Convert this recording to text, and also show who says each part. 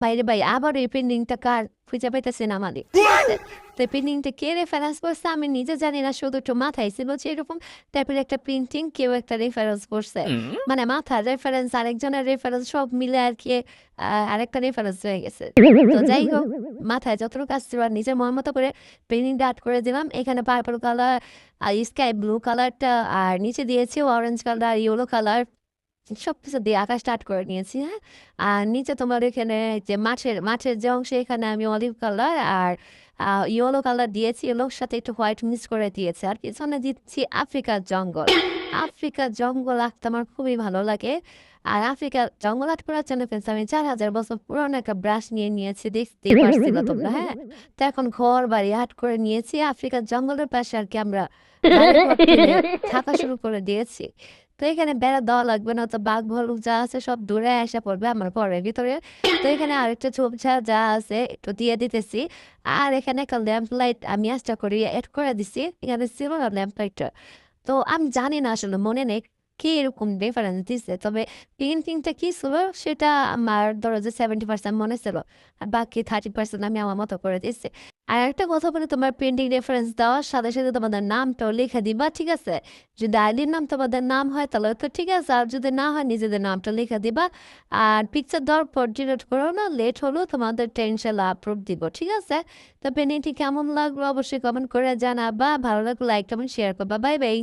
Speaker 1: বাইরে ভাই আবার এই পেন্ডিংটা কার খুঁজে পাইতেছে না আমাদের, ঠিক আছে? তো পেন্ডিংটা কে রেফারেন্স করছে আমি নিজে জানি না, শুধু একটু মাথায় ছিল যে এরকম টাইপের একটা প্রিন্টিং কেউ একটা রেফারেন্স করছে, মানে মাথার রেফারেন্স আরেকজনের রেফারেন্স সব মিলে আর কি আরেকটা রেফারেন্স হয়ে গেছে। তো যাই হোক, মাথায় যতটুকু কাজ ছিল আর নিজের মন মতো করে পেন্টিংটা আর্ট করে দিলাম। এখানে পার্পল কালার আর স্কাই ব্লু কালারটা, আর নিচে দিয়েছি অরেঞ্জ কালার, ইয়েলো কালার, সবকিছু দিয়ে আঁকা স্টার্ট করে নিয়েছি, হ্যাঁ। আর নিচে তোমার এখানে যে মাছের মাছের যে অংশে এখানে আমি অলিভ কালার আর ইয়েলো কালার দিয়েছি, ইয়েলোর সাথে একটু হোয়াইট মিক্স করে দিয়েছি। আর পিছনে দিচ্ছি আফ্রিকার জঙ্গল। আফ্রিকার জঙ্গল আঁকতে আমার খুবই ভালো লাগে। আর আফ্রিকার জঙ্গল আর্ট করার জন্য ফ্রেন্ডস আমি 4,000 বছর পুরনো একটা ব্রাশ নিয়ে নিয়েছি, দেখতে পারছিল তোমরা, হ্যাঁ। তো এখন ঘর বাড়ি আর্ট করে নিয়েছি আফ্রিকার জঙ্গলের পাশে, আর কি আমরা বাড়িঘর কিনে থাকা শুরু করে দিয়েছি। তো এখানে বেড়া দেওয়া লাগবে না, তো বাঘ ভাল্লুক যা আছে সব দূরে আসা পড়বে আমার ঘরের ভিতরে। তো এখানে আরেকটা ঝোপঝাড় যা আছে একটু দিয়ে দিতেছি। আর এখানে একটা ল্যাম্প লাইট আমি আস্তে করে এড করে দিছি, এখানে ছিল না ল্যাম্প লাইটটা। তো আমি জানি না আসলে, মনে নেই কি এরকম রেফারেন্স দিছে, তবে পেন্টিংটা কি ছিল সেটা আমার ধরো যে 70% মনে ছিল, আর বাকি 30% আমি আমার মতো করে দিচ্ছি। আর একটা কথা বলি, তোমার পেন্টিং রেফারেন্স দেওয়ার সাথে সাথে তোমাদের নামটাও লিখে দিবা, ঠিক আছে? যদি আইডির নাম তোমাদের নাম হয় তাহলে তো ঠিক আছে, আর যদি না হয় নিজেদের নামটা লিখে দিবা। আর পিকচার দেওয়ার পর ডিলিট করো না, লেট হলেও তোমাদের টেনশন আপলোড দিব, ঠিক আছে? তো পেন্টিংটি কেমন লাগলো অবশ্যই কমেন্ট করে জানাবা, ভালো লাগলো লাইক কমেন্ট শেয়ার করবা। Bye bye.